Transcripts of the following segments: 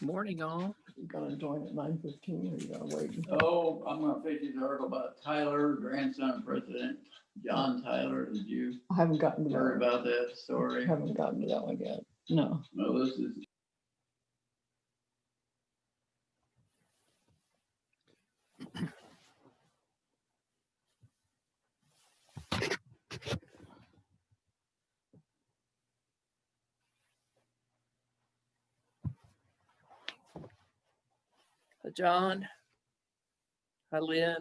Morning, all. You gonna join at 9:15 or you gonna wait? Oh, I'm gonna fix his article about Tyler, grandson of President John Tyler. Did you I haven't gotten to hear that. about that I story? haven't gotten to that one yet. No. No, this is. Hi, John. Hi, Lynn.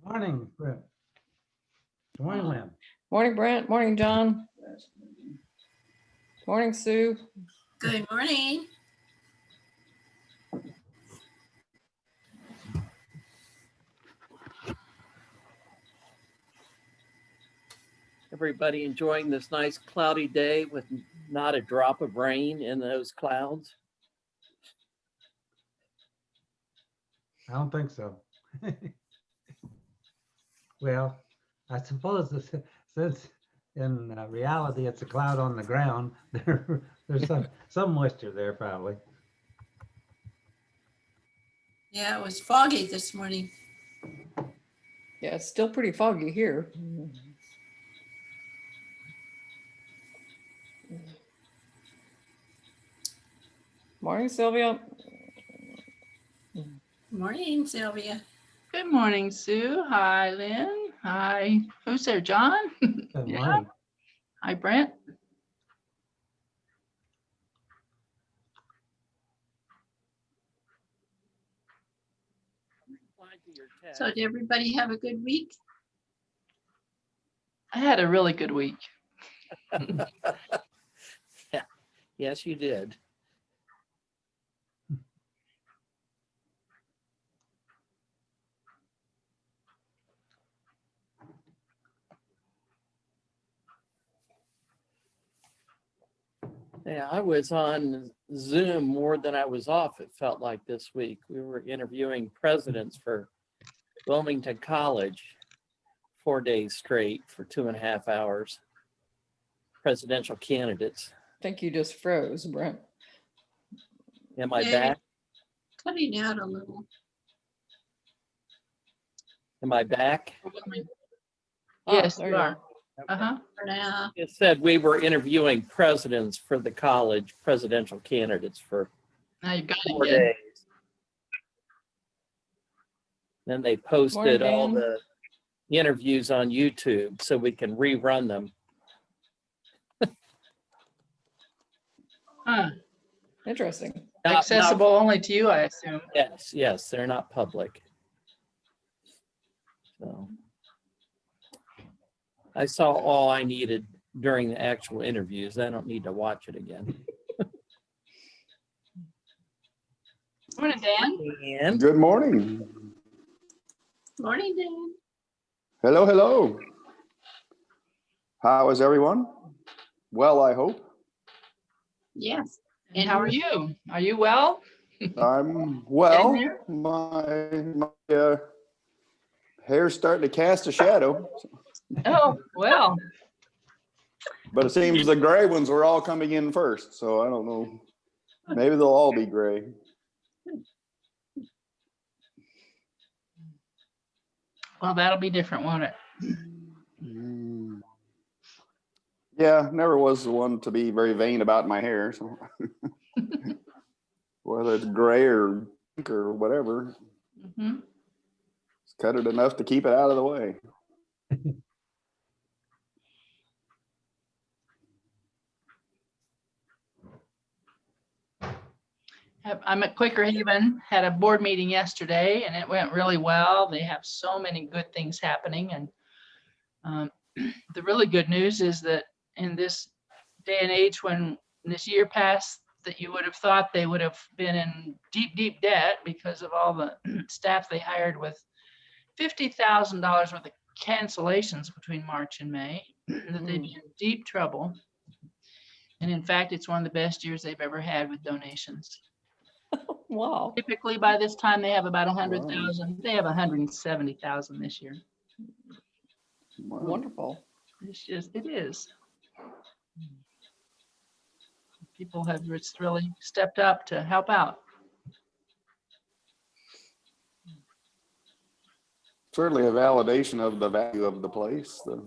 Good morning, Brent. Good morning, Lynn. Morning, Brent. Morning, John. Morning, Sue. Good morning. Everybody enjoying this nice cloudy day with not a drop of rain in those clouds? I don't think so. Well, I suppose since in reality it's a cloud on the ground, there's some moisture there probably. Yeah, it was foggy this morning. Yeah, it's still pretty foggy here. Morning, Sylvia. Morning, Sylvia. Good morning, Sue. Hi, Lynn. Hi, who's there, John? Good Yeah. morning. Hi, Brent. So did everybody have a good week? I had a really good week. Yeah. Yes, you did. Yeah, I was on Zoom more than I was off, it felt like this week. We were interviewing presidents for Wilmington College 4 days straight for 2.5 hours. Presidential candidates. I think you just froze, Brent. Am I Yeah. back? Cutting out a little. Am I back? Yes, there you you are. Uh-huh. For now. It said we were interviewing presidents for the college, presidential candidates for Now you've got 4 it again. days. Then they posted Morning, all Dan. the interviews on YouTube so we can rerun them. Huh. Interesting. Accessible only to you, I assume. Yes, they're not public. So I saw all I needed during the actual interviews. I don't need to watch it again. Morning, Dan. And Good morning. Morning, Dan. Hello, hello. How is everyone? Well, I hope. Yes. And how are you? Are you well? I'm well. Getting there? My hair's starting to cast a shadow, Oh, well, but it seems the gray ones were all coming in first, so I don't know. Maybe they'll all be gray. that'll be different, won't it? Yeah, never was the one to be very vain about my hair, so whether it's gray or pink or whatever, Mhm. just cut it enough to keep it out of the way. I'm at Quaker Haven, had a board meeting yesterday and it went really well. They have so many good things happening. And the really good news is that in this day and age, when this year passed, that you would have thought they would have been in deep, deep debt because of all the staff they hired, with $50,000 worth of cancellations between March and May, that they'd be in deep trouble. And in fact, it's one of the best years they've ever had with donations. Wow. Typically by this time they have about 100,000. They have 170,000 this year. Wow. Wonderful. It is. People have really stepped up to help out. certainly a validation of the value of the place, the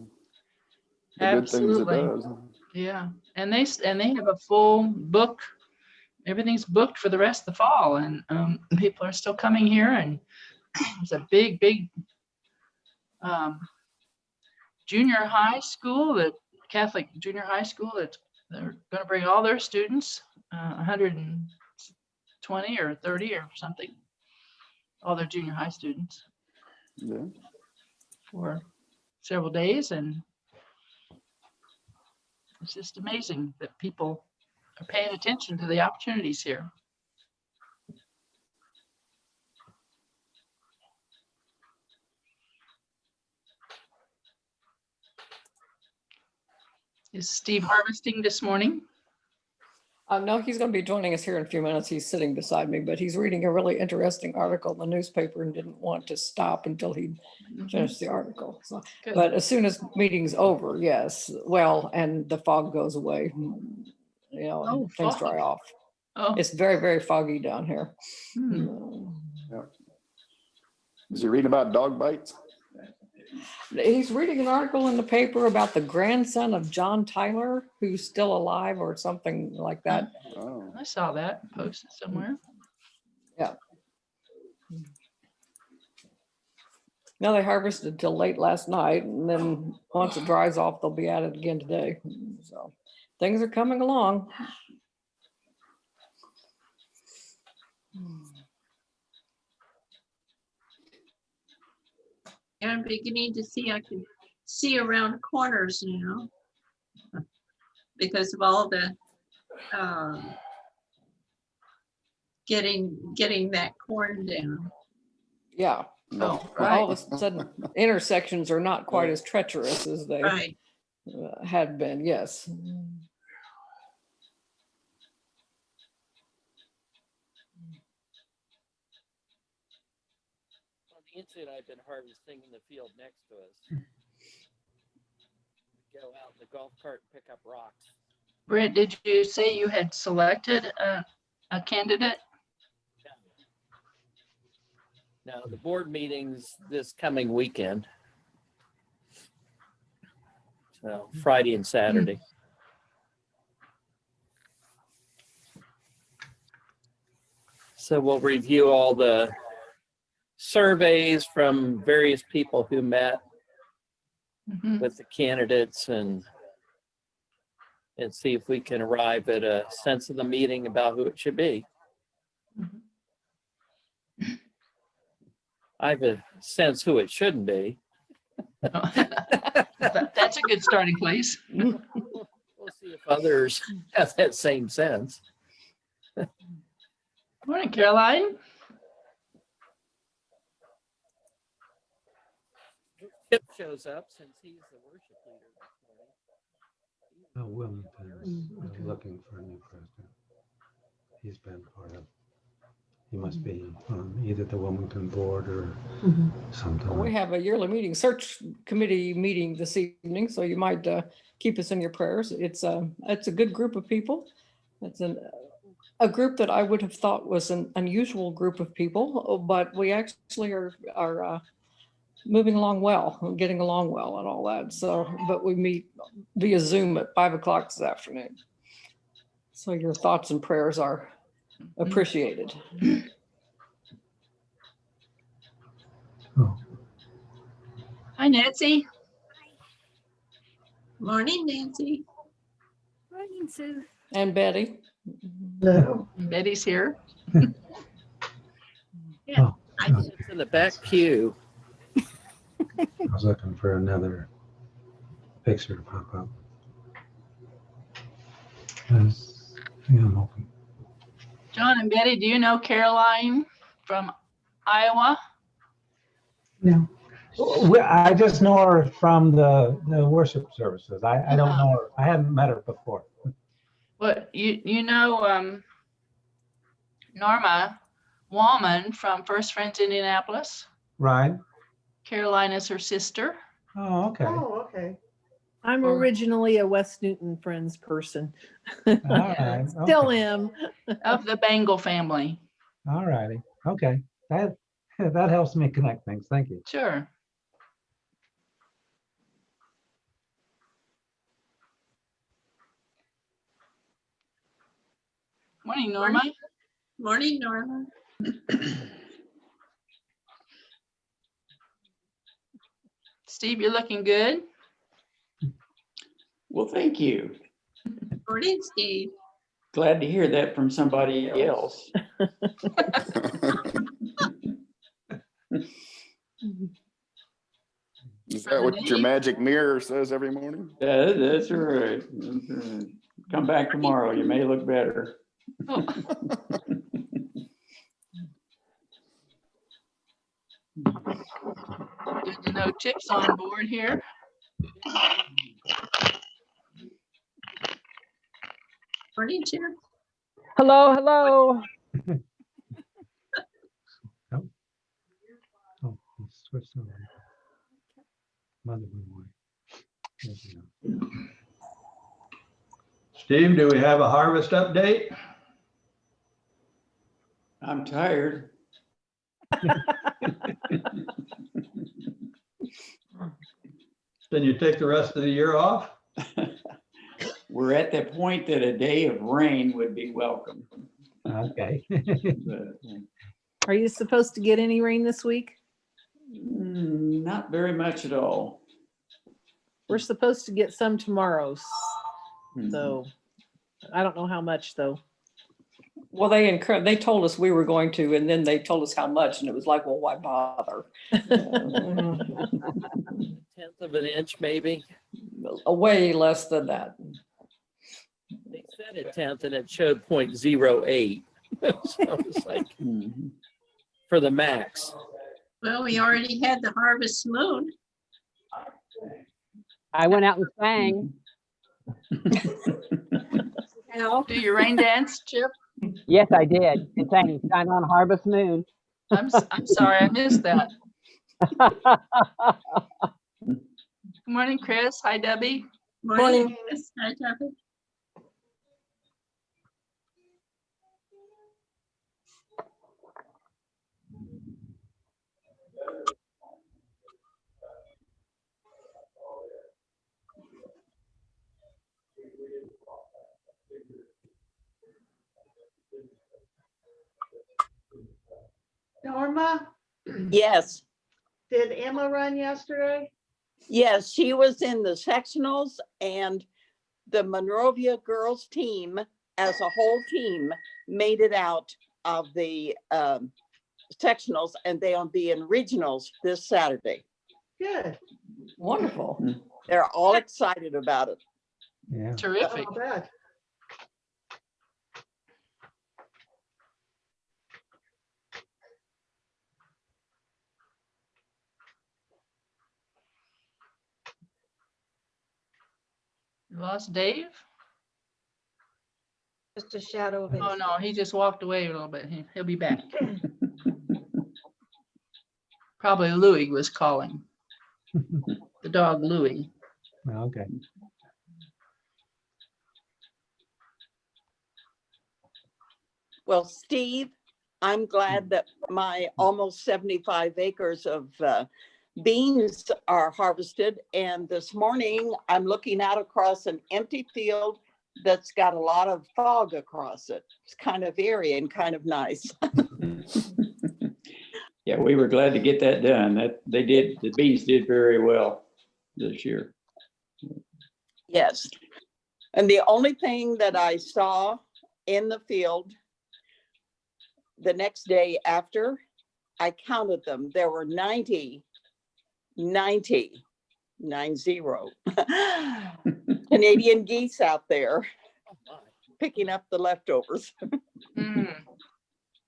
good things it Absolutely. does. Yeah, and they have a full book. Everything's booked for the rest of the fall, and people are still coming here. And it's a big junior high school, that Catholic junior high school, that they're going to bring all their students, 120 or 30 or something, all their junior high students Yeah. for several days, and it's just amazing that people are paying attention to the opportunities here. Is Steve harvesting this morning? No, he's going to be joining us here in a few minutes. He's sitting beside me, but he's reading a really interesting article in the newspaper and didn't want to stop until he finished the article. So, Good. but as soon as meeting's over, yes, well, and the fog goes away, you know, and Oh, things fog. dry off. Oh, It's very, very foggy down here. Is he reading about dog bites? He's reading an article in the paper about the grandson of John Tyler, who's still alive or something like that. Oh, I saw that posted somewhere. No, they harvested till late last night, and then once it dries off, they'll be at it again today. So things are coming along. And I'm beginning to see, I can see around corners now because of all the getting that corn down. Yeah. Oh, All right. of a sudden, intersections are not quite as treacherous as they Right. had been. Yes. On the inside, I've been harvesting in the field next to us. Go out in the golf cart and pick up rocks. Brent, did you say you had selected a candidate? Now, the board meeting's this coming weekend. So Friday and Saturday. So we'll review all the surveys from various people who met Mhm. with the candidates and see if we can arrive at a sense of the meeting about who it should be. Mhm. I have a sense who it shouldn't be. That's a good starting place. We'll see if others have that same sense. Morning, Caroline. Chip shows up since he's the worship leader this morning. Wilmington is looking for a new president. He's been part of, he must be on either the Wilmington board or something. We have a yearly meeting, search committee meeting this evening, so you might keep us in your prayers. It's a good group of people. It's a group that I would have thought was an unusual group of people, but we actually are moving along well, getting along well and all that. So, but we meet via Zoom at 5 o'clock this afternoon. So your thoughts and prayers are appreciated. Oh, Hi, Nancy. Morning, Nancy. Morning, Sue. And Betty. Betty's here. oh, I okay. It's in the back pew. I was looking for another picture to pop up. Yeah, I'm hoping. John and Betty, do you know Caroline from Iowa? No. I just know her from the worship services. I don't know her. I haven't met her before. Well, you know Norma Wallman from First Friends Indianapolis. Right? Caroline is her sister. Oh, okay. Oh, okay. I'm Or- originally a West Newton Friends person. All right. Still okay. am. Of the Bangle family. All righty. Okay. That helps me connect things. Thank you. Sure. Morning, Norma. Morning, Norma. Steve, you're looking good. Well, thank you. Morning, Steve. Glad to hear that from somebody else. Is that what your magic mirror says every morning? That's right. That's right. Come back tomorrow. You may look better. Oh. Good to know Chip's on board here. Morning, Chip. Hello, hello. Oh, he switched over. Mother went away. There we go. Steve, do we have a harvest update? I'm tired. Then you take the rest of the year off? We're at the point that a day of rain would be welcome. Okay. But, Are you supposed to get any rain this week? not very much at all. We're supposed to get some tomorrow. Mhm. So I don't know how much though. Well, they told us we were going to, and then they told us how much, and it was like, well, why bother? 1/10 of an inch, maybe. Way less than that. They said a 1/10 and it showed 0.08. So it's like Mhm. for the max. Well, we already had the harvest moon. I went out and sang. Al, Do your rain dance, Chip? Yes, I did. And sang Shine on Harvest Moon. I'm sorry, I missed that. Good morning, Chris. Hi, Debbie. morning, Chris. Hi, Tucker. Norma, Yes, did Emma run yesterday? yes, she was in the sectionals, and the Monrovia girls team as a whole team made it out of the sectionals, and they'll be in regionals this Saturday. Good. Wonderful. They're all excited about it. Yeah. Terrific. I'll bet. You lost Dave? Just a shadow of it. Oh, no, he just walked away a little bit. He'll be back. Probably Louie was calling. The dog Louie. Okay. Well, Steve, I'm glad that my almost 75 acres of beans are harvested. And this morning, I'm looking out across an empty field that's got a lot of fog across it. It's kind of eerie and kind of nice. Yeah, we were glad to get that done. The bees did very well this year. Yes. And the only thing that I saw in the field the next day after I counted them, there were 90 Canadian geese out there picking up the leftovers. Mm.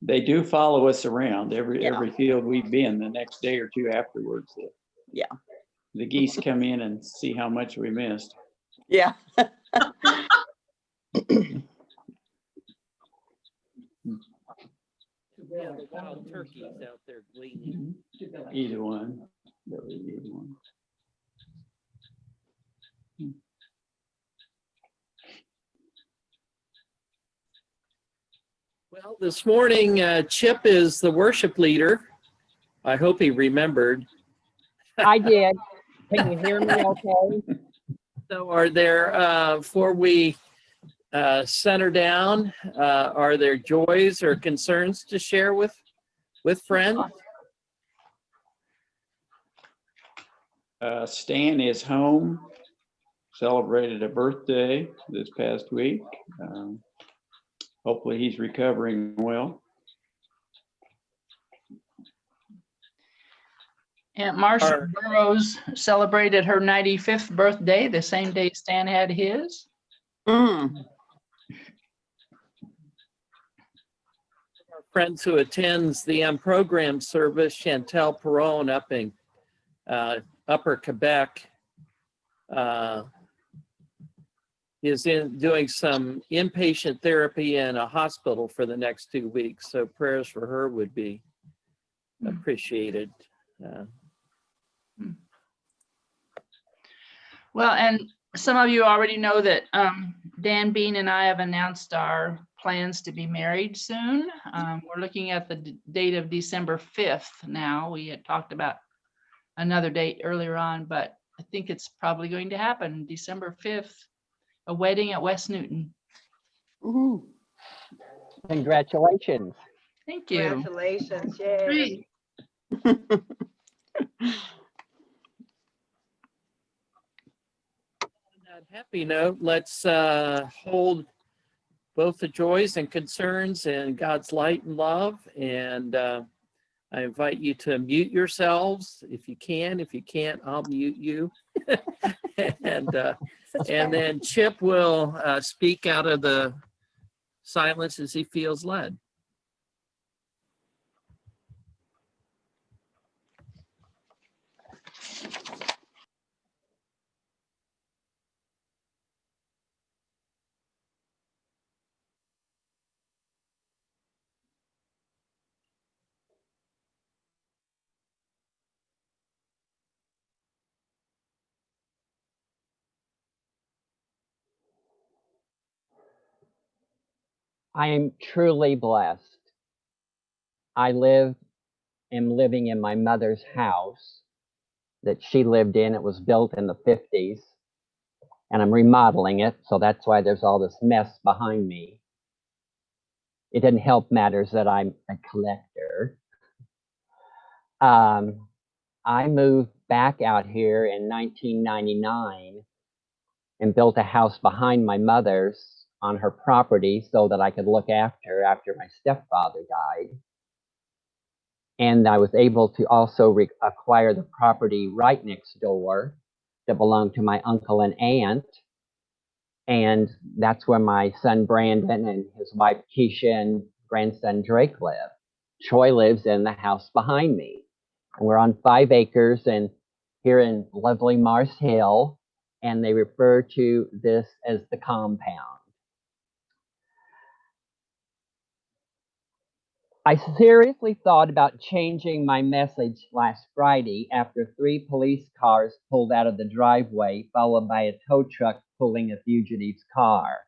They do follow us around every Yeah. field we've been the next day or two afterwards. Yeah. The geese come in and see how much we missed. Yeah. Yeah, the wild turkeys out there gleaning. Either one. That would be either one. Well, this morning, Chip is the worship leader. I hope he remembered. I did. Can you hear me okay? So are there, before we center down. Are there joys or concerns to share with friends? Stan is home, celebrated a birthday this past week. Hopefully he's recovering well. Aunt Marcia Burrows celebrated her 95th birthday the same day Stan had his. Mm. Our friends who attends the program service, Chantel Perron up in Upper Quebec, is doing some inpatient therapy in a hospital for the next 2 weeks. So prayers for her would be appreciated. Well, and some of you already know that Dan Bean and I have announced our plans to be married soon. We're looking at the date of December 5th now. We had talked about another date earlier on, but I think it's probably going to happen December 5th, a wedding at West Newton. Ooh. Congratulations. Thank you. Congratulations, yay. Great. On that happy note, let's hold both the joys and concerns in God's light and love. And I invite you to mute yourselves if you can. If you can't, I'll mute you. and then Chip will speak out of the silence as he feels led. I am truly blessed. I am living in my mother's house that she lived in. It was built in the 50s, and I'm remodeling it. So that's why there's all this mess behind me. It didn't help matters that I'm a collector. I moved back out here in 1999 and built a house behind my mother's on her property so that I could look after my stepfather died. And I was able to also acquire the property right next door that belonged to my uncle and aunt. And that's where my son Brandon and his wife Keisha and grandson Drake live. Troy lives in the house behind me. And we're on 5 acres and here in lovely Mars Hill, and they refer to this as the compound. I seriously thought about changing my message last Friday after 3 police cars pulled out of the driveway, followed by a tow truck pulling a fugitive's car.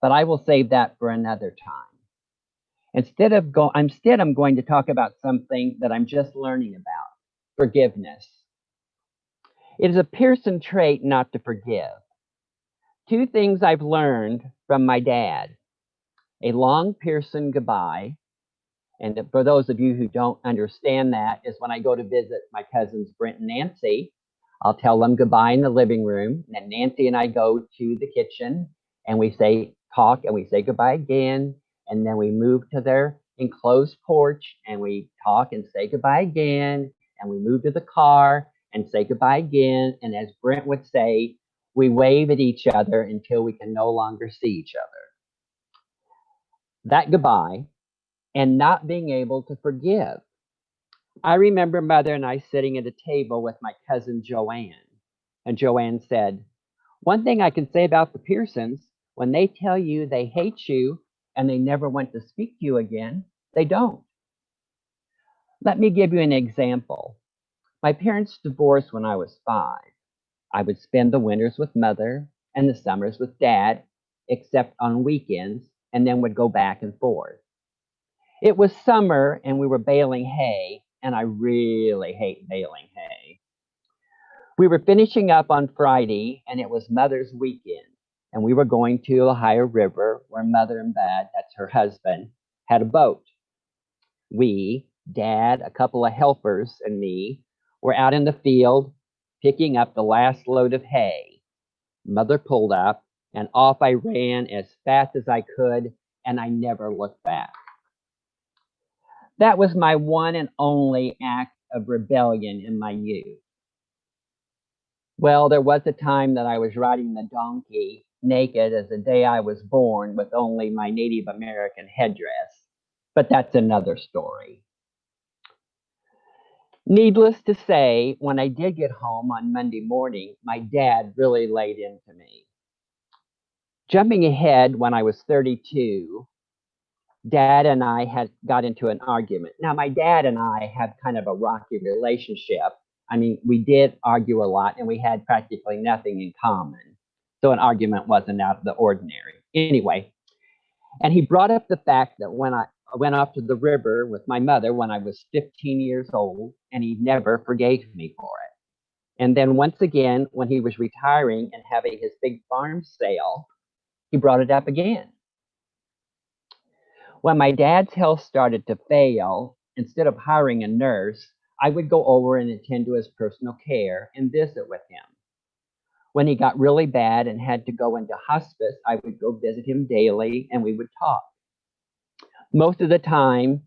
But I will save that for another time. Instead, I'm going to talk about something that I'm just learning about: forgiveness. It is a Pierson trait not to forgive. 2 things I've learned from my dad: a long Pierson goodbye. And for those of you who don't understand that, is when I go to visit my cousins Brent and Nancy, I'll tell them goodbye in the living room. And then Nancy and I go to the kitchen and we talk and we say goodbye again. And then we move to their enclosed porch and we talk and say goodbye again. And we move to the car and say goodbye again. And as Brent would say, we wave at each other until we can no longer see each other. That goodbye and not being able to forgive. I remember Mother and I sitting at a table with my cousin Joanne, and Joanne said, "One thing I can say about the Piersons, when they tell you they hate you and they never want to speak to you again, they don't." Let me give you an example. My parents divorced when I was 5. I would spend the winters with Mother and the summers with Dad, except on weekends, and then would go back and forth. It was summer and we were baling hay, and I really hate baling hay. We were finishing up on Friday and it was Mother's weekend. and we were going to the Ohio River where Mother and Dad, that's her husband, had a boat. We, Dad, a couple of helpers, and me were out in the field picking up the last load of hay. Mother pulled up, and off I ran as fast as I could, and I never looked back. That was my one and only act of rebellion in my youth. Well, there was a time that I was riding the donkey naked as the day I was born with only my Native American headdress, but that's another story. Needless to say, when I did get home on Monday morning, my dad really laid into me. Jumping ahead, when I was 32, Dad and I had got into an argument. Now, my dad and I had kind of a rocky relationship. I mean, we did argue a lot and we had practically nothing in common. So an argument wasn't out of the ordinary. Anyway, and he brought up the fact that when I went off to the river with my mother when I was 15 years old, and he never forgave me for it. And then once again, when he was retiring and having his big farm sale, he brought it up again. When my dad's health started to fail, instead of hiring a nurse, I would go over and attend to his personal care and visit with him. When he got really bad and had to go into hospice, I would go visit him daily and we would talk. Most of the time,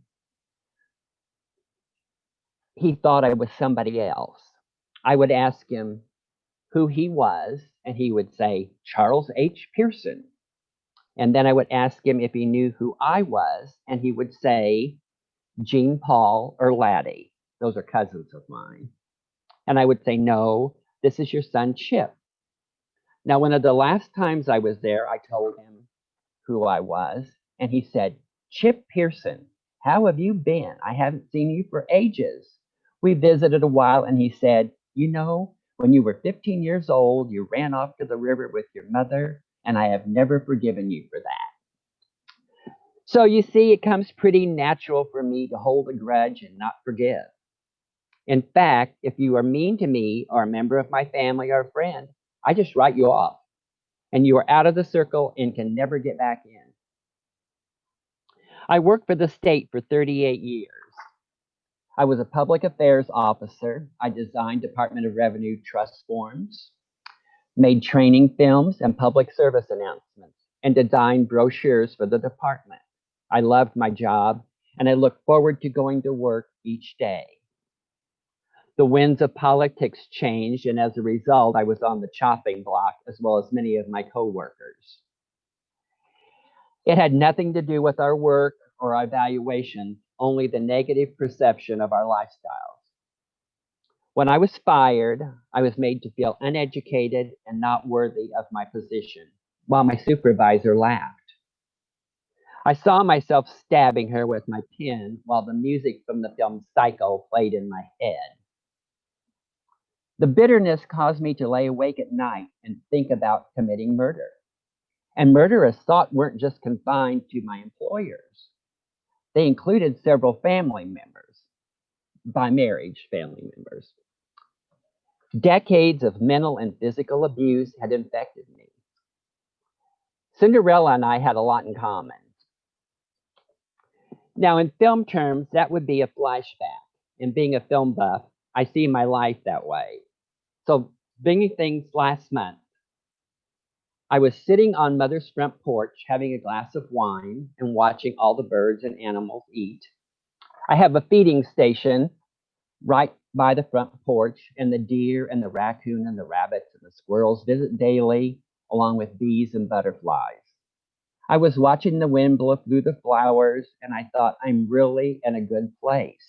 he thought I was somebody else. I would ask him who he was, and he would say, Charles H. Pierson. And then I would ask him if he knew who I was, and he would say, Jean Paul or Laddie. Those are cousins of mine. And I would say, no, this is your son, Chip. Now, one of the last times I was there, I told him who I was, and he said, Chip Pierson, how have you been? I haven't seen you for ages. We visited a while, and he said, you know, when you were 15 years old, you ran off to the river with your mother, and I have never forgiven you for that. So you see, it comes pretty natural for me to hold a grudge and not forgive. In fact, if you are mean to me or a member of my family or a friend, I just write you off, and you are out of the circle and can never get back in. I worked for the state for 38 years. I was a public affairs officer. I designed Department of Revenue trust forms, made training films and public service announcements, and designed brochures for the department. I loved my job, and I looked forward to going to work each day. The winds of politics changed, and as a result, I was on the chopping block, as well as many of my coworkers. It had nothing to do with our work or our evaluation, only the negative perception of our lifestyles. When I was fired, I was made to feel uneducated and not worthy of my position, while my supervisor laughed. I saw myself stabbing her with my pen while the music from the film Psycho played in my head. The bitterness caused me to lay awake at night and think about committing murder. And murderous thoughts weren't just confined to my employers. They included several family members, by marriage, family members. Decades of mental and physical abuse had infected me. Cinderella and I had a lot in common. Now, in film terms, that would be a flashback. And being a film buff, I see my life that way. So, bringing things last month, I was sitting on Mother's front porch having a glass of wine and watching all the birds and animals eat. I have a feeding station right by the front porch, and the deer and the raccoon and the rabbits and the squirrels visit daily, along with bees and butterflies. I was watching the wind blow through the flowers, and I thought, I'm really in a good place.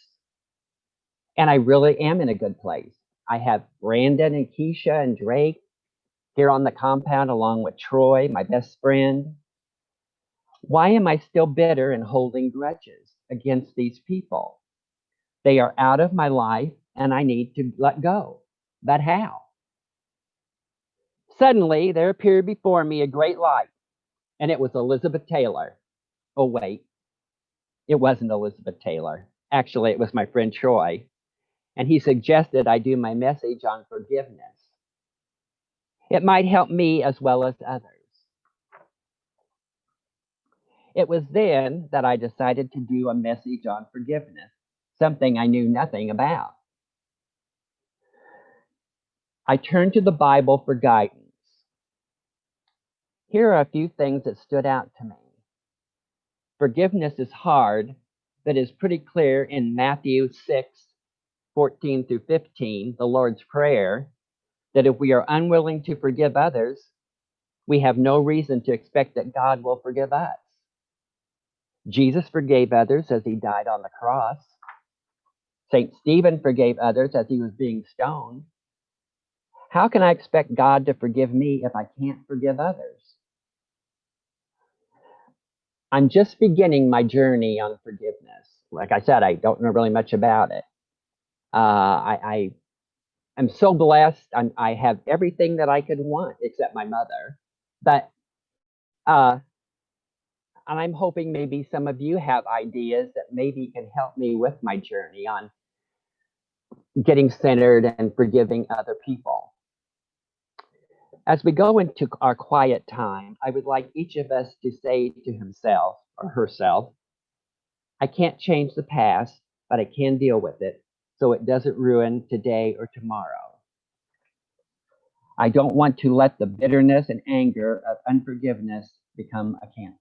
And I really am in a good place. I have Brandon and Keisha and Drake here on the compound, along with Troy, my best friend. Why am I still bitter and holding grudges against these people? They are out of my life, and I need to let go. But how? Suddenly, there appeared before me a great light, and it was Elizabeth Taylor. Oh, wait, it wasn't Elizabeth Taylor. Actually, it was my friend Troy, and he suggested I do my message on forgiveness. It might help me as well as others. It was then that I decided to do a message on forgiveness, something I knew nothing about. I turned to the Bible for guidance. Here are a few things that stood out to me. Forgiveness is hard, but is pretty clear in Matthew 6:14 through 15, the Lord's Prayer, that if we are unwilling to forgive others, we have no reason to expect that God will forgive us. Jesus forgave others as he died on the cross. St. Stephen forgave others as he was being stoned. How can I expect God to forgive me if I can't forgive others? I'm just beginning my journey on forgiveness. Like I said, I don't know really much about it. I am so blessed. I have everything that I could want except my mother. But and I'm hoping maybe some of you have ideas that maybe can help me with my journey on getting centered and forgiving other people. As we go into our quiet time, I would like each of us to say to himself or herself, I can't change the past, but I can deal with it so it doesn't ruin today or tomorrow. I don't want to let the bitterness and anger of unforgiveness become a cancer.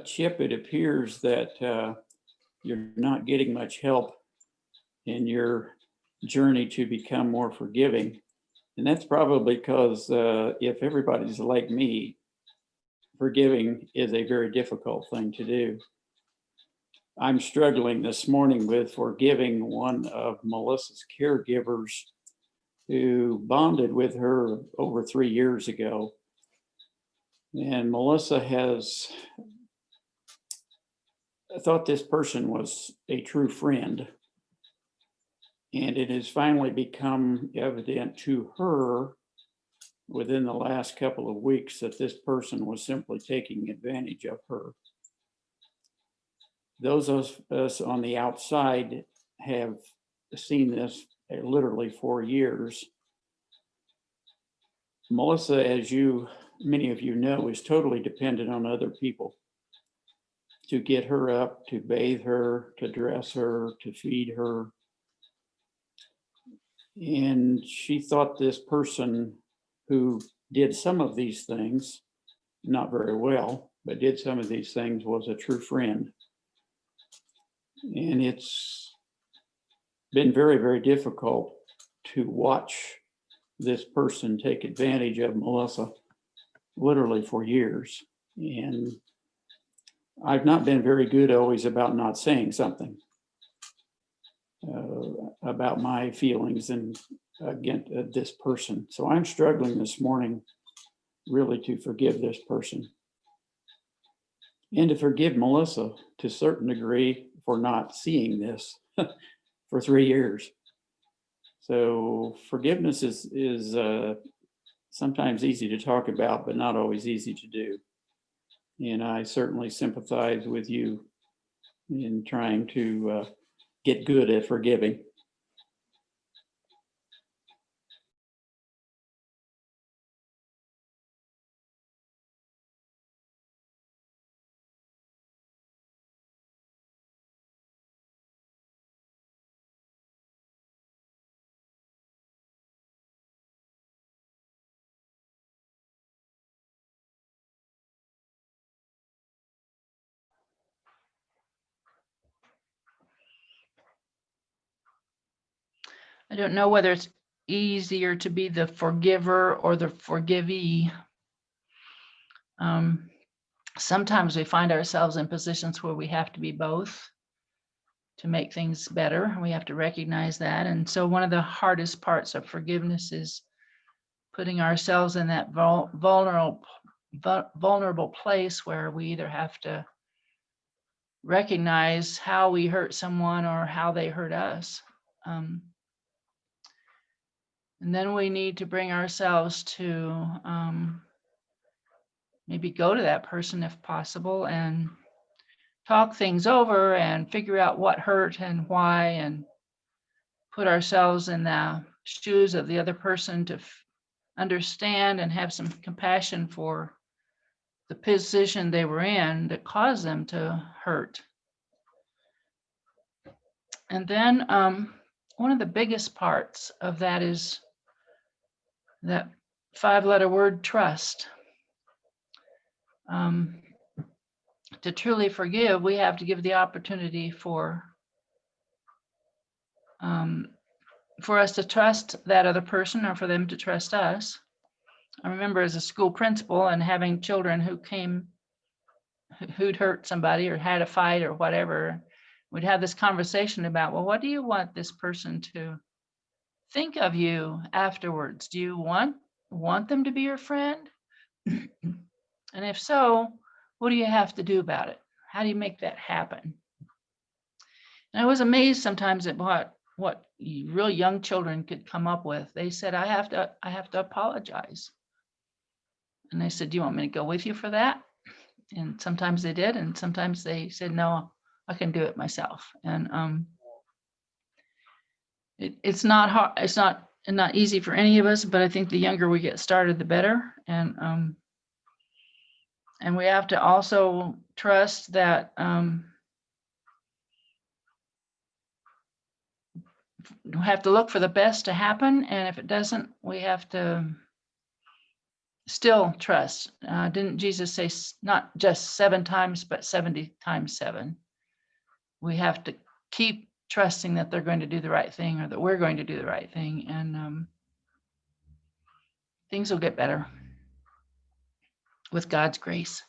Chip, it appears that you're not getting much help in your journey to become more forgiving. And that's probably because if everybody's like me, forgiving is a very difficult thing to do. I'm struggling this morning with forgiving one of Melissa's caregivers who bonded with her over 3 years ago. And Melissa has thought this person was a true friend. And it has finally become evident to her within the last couple of weeks that this person was simply taking advantage of her. Those of us on the outside have seen this literally for years. Melissa, as many of you know, is totally dependent on other people to get her up, to bathe her, to dress her, to feed her. And she thought this person who did some of these things, not very well, but did some of these things, was a true friend. And it's been very, very difficult to watch this person take advantage of Melissa literally for years. And I've not been very good always about not saying something about my feelings and against this person. So I'm struggling this morning really to forgive this person and to forgive Melissa to a certain degree for not seeing this for 3 years. So forgiveness is sometimes easy to talk about, but not always easy to do. And I certainly sympathize with you in trying to get good at forgiving. I don't know whether it's easier to be the forgiver or the forgivee. Sometimes we find ourselves in positions where we have to be both to make things better. We have to recognize that. And so one of the hardest parts of forgiveness is putting ourselves in that vulnerable place where we either have to recognize how we hurt someone or how they hurt us. And then we need to bring ourselves to maybe go to that person if possible and talk things over and figure out what hurt and why, and put ourselves in the shoes of the other person to understand and have some compassion for the position they were in that caused them to hurt. And then one of the biggest parts of that is that 5-letter word, trust. To truly forgive, we have to give the opportunity for us to trust that other person or for them to trust us. I remember as a school principal and having children who'd hurt somebody or had a fight or whatever, we'd have this conversation about, well, what do you want this person to think of you afterwards? Do you want them to be your friend? And if so, what do you have to do about it? How do you make that happen? And I was amazed sometimes at what real young children could come up with. They said, I have to apologize. And I said, do you want me to go with you for that? And sometimes they did, and sometimes they said, no, I can do it myself. And it's not hard, it's not easy for any of us, but I think the younger we get started, the better. And we have to also trust that we have to look for the best to happen. And if it doesn't, we have to still trust. Didn't Jesus say not just 7 times, but 70 times 7? We have to keep trusting that they're going to do the right thing, or that we're going to do the right thing, and things will get better with God's grace.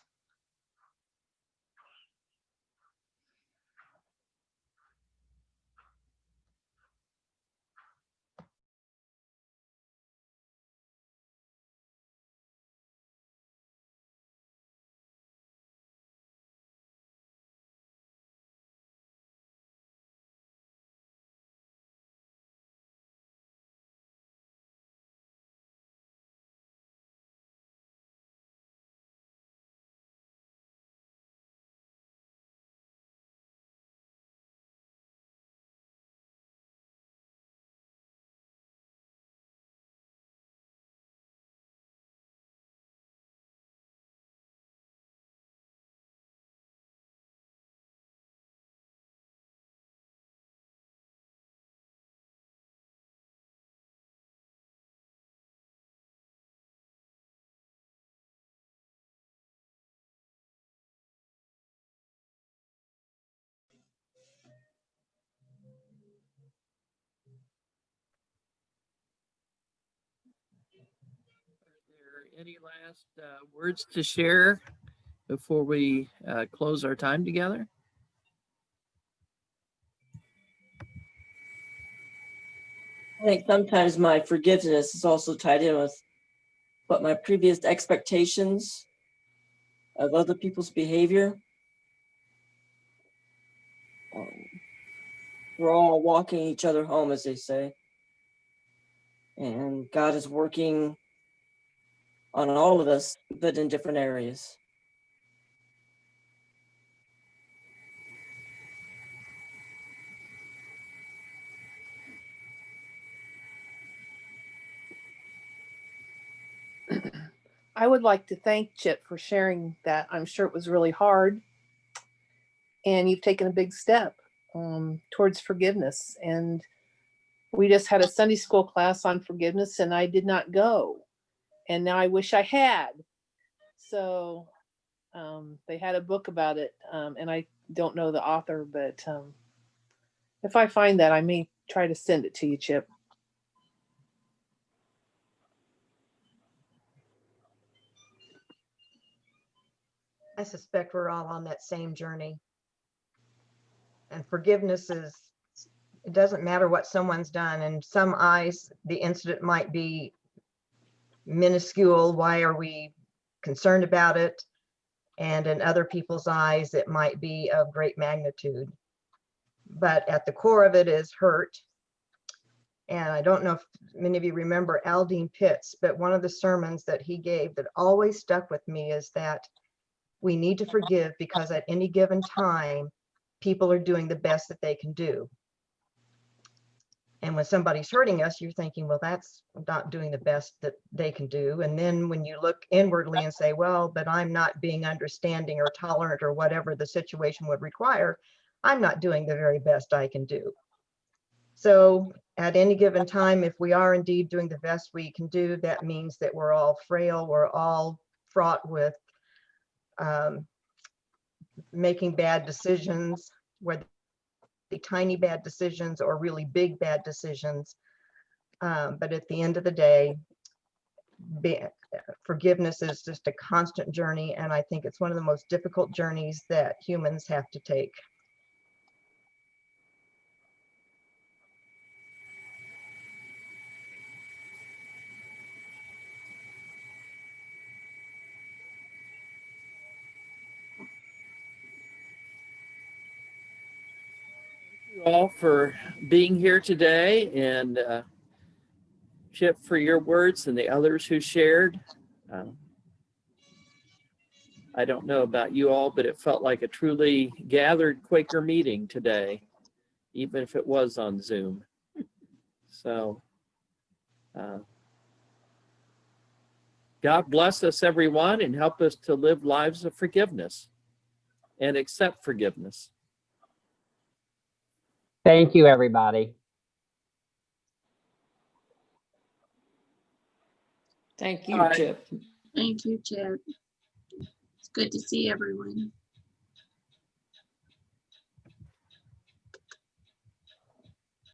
Are there any last words to share before we close our time together? I think sometimes my forgiveness is also tied in with what my previous expectations of other people's behavior. We're all walking each other home, as they say. And God is working on all of us, but in different areas. I would like to thank Chip for sharing that. I'm sure it was really hard, and you've taken a big step towards forgiveness. And we just had a Sunday school class on forgiveness, and I did not go. And now I wish I had. So they had a book about it, and I don't know the author, but if I find that, I may try to send it to you, Chip. I suspect we're all on that same journey. And forgiveness is, it doesn't matter what someone's done. In some eyes, the incident might be minuscule. Why are we concerned about it? And in other people's eyes, it might be of great magnitude. But at the core of it is hurt. And I don't know if many of you remember Aldine Pitts, but one of the sermons that he gave that always stuck with me is that we need to forgive because at any given time, people are doing the best that they can do. And when somebody's hurting us, you're thinking, well, that's not doing the best that they can do. And then when you look inwardly and say, well, but I'm not being understanding or tolerant or whatever the situation would require, I'm not doing the very best I can do. So at any given time, if we are indeed doing the best we can do, that means that we're all frail, we're all fraught with making bad decisions, whether they tiny bad decisions or really big bad decisions. But at the end of the day, forgiveness is just a constant journey, and I think it's one of the most difficult journeys that humans have to take. You all for being here today, and Chip for your words and the others who shared. I don't know about you all, but it felt like a truly gathered Quaker meeting today, even if it was on Zoom. So God bless us, everyone, and help us to live lives of forgiveness and accept forgiveness. Thank you, everybody. Thank you, All right. Chip. Thank you, Chad. It's good to see everyone.